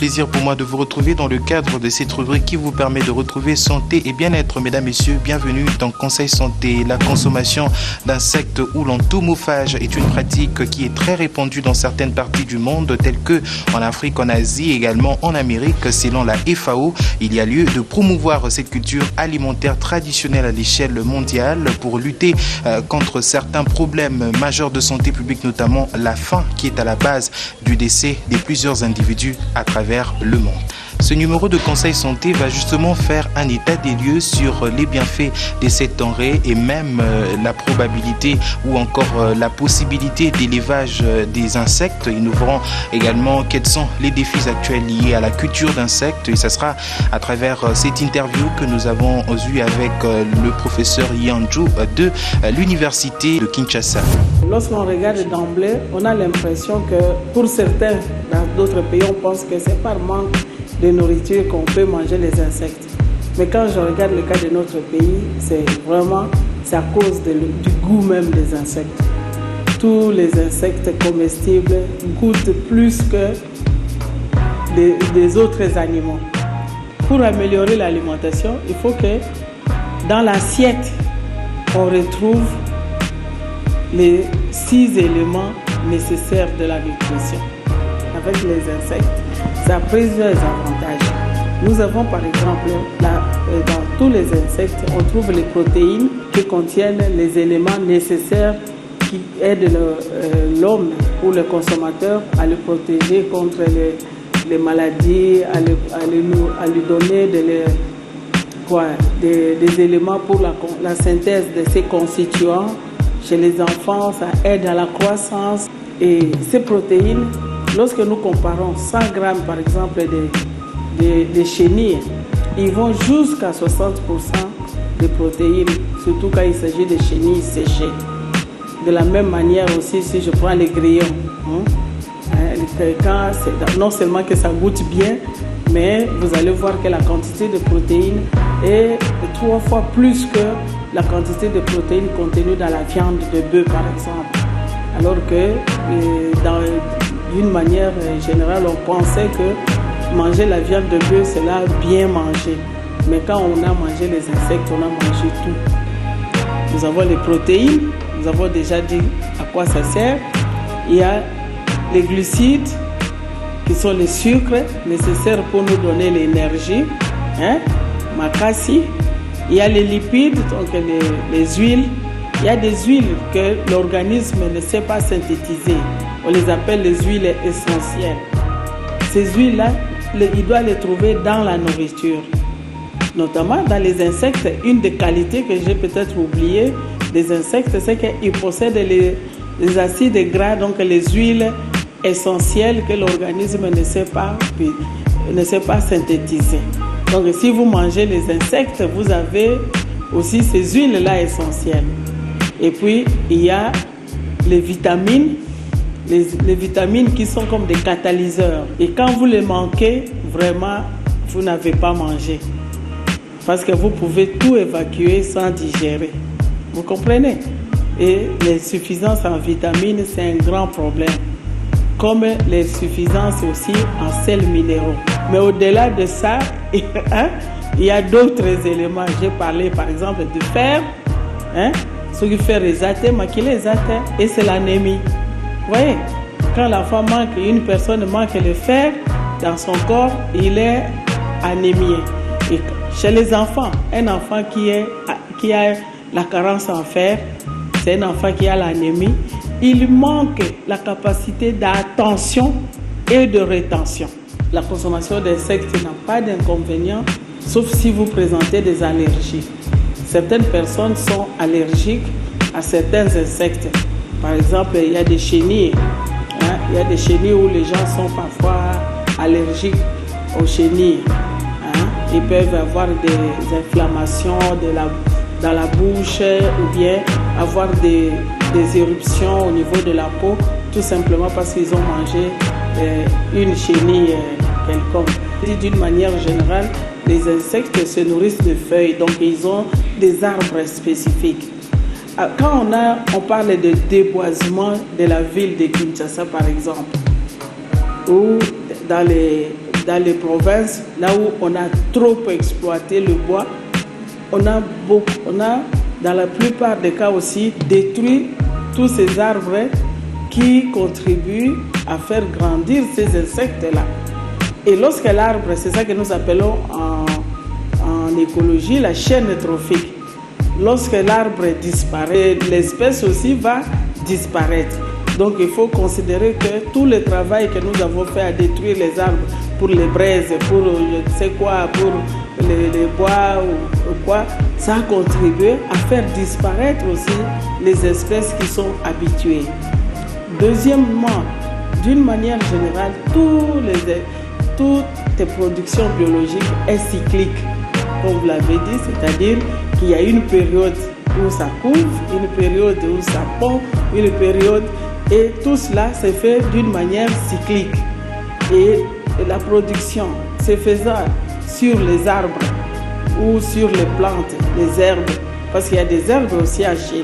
plaisir pour moi de vous retrouver dans le cadre de cette rubrique qui vous permet de retrouver santé et bien-être. Mesdames, Messieurs, bienvenue dans Conseil Santé. La consommation d'insectes ou l'entomophage est une pratique qui est très répandue dans certaines parties du monde, telles que en Afrique, en Asie et également en Amérique. Selon la FAO, il y a lieu de promouvoir cette culture alimentaire traditionnelle à l'échelle mondiale pour lutter contre certains problèmes majeurs de santé publique, notamment la faim qui est à la base du décès de plusieurs individus à travers le monde. Ce numéro de Conseil Santé va justement faire un état des lieux sur les bienfaits de cette denrée et même la probabilité ou encore la possibilité d'élevage des insectes. Et nous verrons également quels sont les défis actuels liés à la culture d'insectes. Et ce sera à travers cette interview que nous avons eue avec le professeur Yanju de l'Université de Kinshasa. Lorsqu'on regarde d'emblée, on a l'impression que pour certains, dans d'autres pays, on pense que c'est par manque de nourriture qu'on peut manger les insectes. Mais quand je regarde le cas de notre pays, c'est à cause du goût même des insectes. Tous les insectes comestibles goûtent plus que des autres animaux. Pour améliorer l'alimentation, il faut que dans l'assiette, on retrouve les 6 éléments nécessaires de la nutrition. Avec les insectes, ça a plusieurs avantages. Nous avons par exemple, dans tous les insectes, on trouve les protéines qui contiennent les éléments nécessaires qui aident l'homme ou le consommateur à le protéger contre les maladies, à lui donner des éléments pour la synthèse de ses constituants. Chez les enfants, ça aide à la croissance. Et ces protéines, lorsque nous comparons 100 grammes par exemple de chenilles, ils vont jusqu'à 60% de protéines, surtout quand il s'agit de chenilles séchées. De la même manière aussi, si je prends les grillons, non seulement que ça goûte bien, mais vous allez voir que la quantité de protéines est 3 fois plus que la quantité de protéines contenues dans la viande de bœuf par exemple. Alors que d'une manière générale, on pensait que manger la viande de bœuf, c'est là bien manger. Mais quand on a mangé les insectes, on a mangé tout. Nous avons les protéines, nous avons déjà dit à quoi ça sert. Il y a les glucides, qui sont les sucres nécessaires pour nous donner l'énergie, makasi. Il y a les lipides, donc les huiles. Il y a des huiles que l'organisme ne sait pas synthétiser. On les appelle les huiles essentielles. Ces huiles-là, il doit les trouver dans la nourriture. Notamment dans les insectes, une des qualités que j'ai peut-être oubliées des insectes, c'est qu'ils possèdent les acides gras, donc les huiles essentielles que l'organisme ne sait pas synthétiser. Donc si vous mangez les insectes, vous avez aussi ces huiles-là essentielles. Et puis, il y a les vitamines, les vitamines qui sont comme des catalyseurs. Et quand vous les manquez, vraiment, vous n'avez pas mangé. Parce que vous pouvez tout évacuer sans digérer. Vous comprenez? Et l'insuffisance en vitamines, c'est un grand problème. Comme l'insuffisance aussi en sels minéraux. Mais au-delà de ça, il y a d'autres éléments. J'ai parlé par exemple du fer. Ce qui fait les athées, et c'est l'anémie. Vous voyez, quand une personne manque le fer dans son corps, il est anémié. Et chez les enfants, un enfant qui a la carence en fer, c'est un enfant qui a l'anémie. Il manque la capacité d'attention et de rétention. La consommation d'insectes n'a pas d'inconvénient, sauf si vous présentez des allergies. Certaines personnes sont allergiques à certains insectes. Par exemple, il y a des chenilles. Il y a des chenilles où les gens sont parfois allergiques aux chenilles. Ils peuvent avoir des inflammations dans la bouche ou bien avoir des éruptions au niveau de la peau, tout simplement parce qu'ils ont mangé une chenille quelconque. D'une manière générale, les insectes se nourrissent de feuilles, donc ils ont des arbres spécifiques. Quand on parle de déboisement de la ville de Kinshasa, par exemple, ou dans dans les provinces, là où on a trop exploité le bois, on a dans la plupart des cas aussi détruit tous ces arbres qui contribuent à faire grandir ces insectes-là. Et lorsque l'arbre, c'est ça que nous appelons en écologie la chaîne trophique. Lorsque l'arbre disparaît, l'espèce aussi va disparaître. Donc il faut considérer que tout le travail que nous avons fait à détruire les arbres pour les braises, pour je ne sais quoi, pour les bois ou quoi, ça a contribué à faire disparaître aussi les espèces qui sont habituées. Deuxièmement, d'une manière générale, toutes les productions biologiques est cyclique, comme vous l'avez dit, c'est-à-dire qu'il y a une période où ça couvre, une période où ça pond, une période, et tout cela se fait d'une manière cyclique. Et la production se faisant sur les arbres ou sur les plantes, les herbes, parce qu'il y a des herbes aussi à chenilles.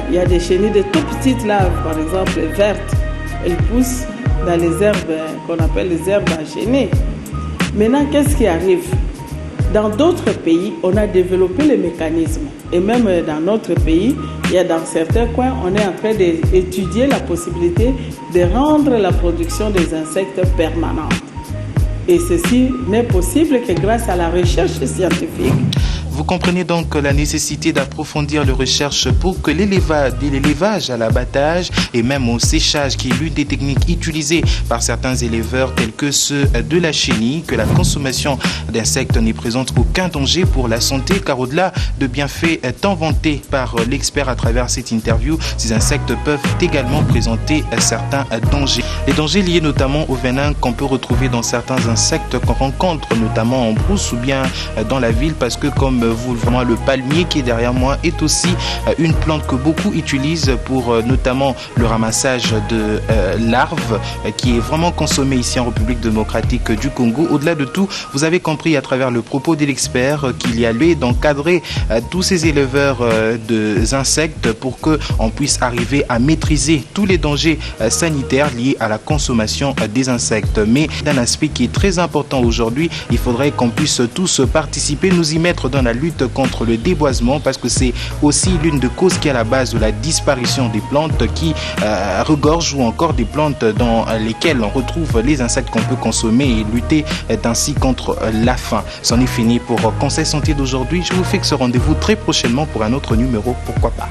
Il y a des chenilles de tout petites là, par exemple vertes, elles poussent dans les herbes qu'on appelle les herbes à chenilles. Maintenant, qu'est-ce qui arrive? Dans d'autres pays, on a développé les mécanismes. Et même dans notre pays, il y a dans certains coins, on est en train d'étudier la possibilité de rendre la production des insectes permanente. Et ceci n'est possible que grâce à la recherche scientifique. Vous comprenez donc la nécessité d'approfondir les recherches pour que l'élevage à l'abattage et même au séchage, qui est l'une des techniques utilisées par certains éleveurs tels que ceux de la chenille, que la consommation d'insectes n'y présente aucun danger pour la santé, car au-delà de bienfaits tant vantés par l'expert à travers cette interview, ces insectes peuvent également présenter certains dangers. Les dangers liés notamment au venin qu'on peut retrouver dans certains insectes qu'on rencontre notamment en brousse ou bien dans la ville, parce que comme vous le voyez, le palmier qui est derrière moi est aussi une plante que beaucoup utilisent pour notamment le ramassage de larves qui est vraiment consommé ici en République démocratique du Congo. Au-delà de tout, vous avez compris à travers le propos de l'expert qu'il y a lieu d'encadrer tous ces éleveurs d'insectes pour qu'on puisse arriver à maîtriser tous les dangers sanitaires liés à la consommation des insectes. Mais d'un aspect qui est très important aujourd'hui, il faudrait qu'on puisse tous participer, nous y mettre dans la lutte contre le déboisement, parce que c'est aussi l'une des causes qui est à la base de la disparition des plantes qui regorgent, ou encore des plantes dans lesquelles on retrouve les insectes qu'on peut consommer, et lutter ainsi contre la faim. C'en est fini pour Conseil Santé d'aujourd'hui. Je vous fixe rendez-vous très prochainement pour un autre numéro, pourquoi pas.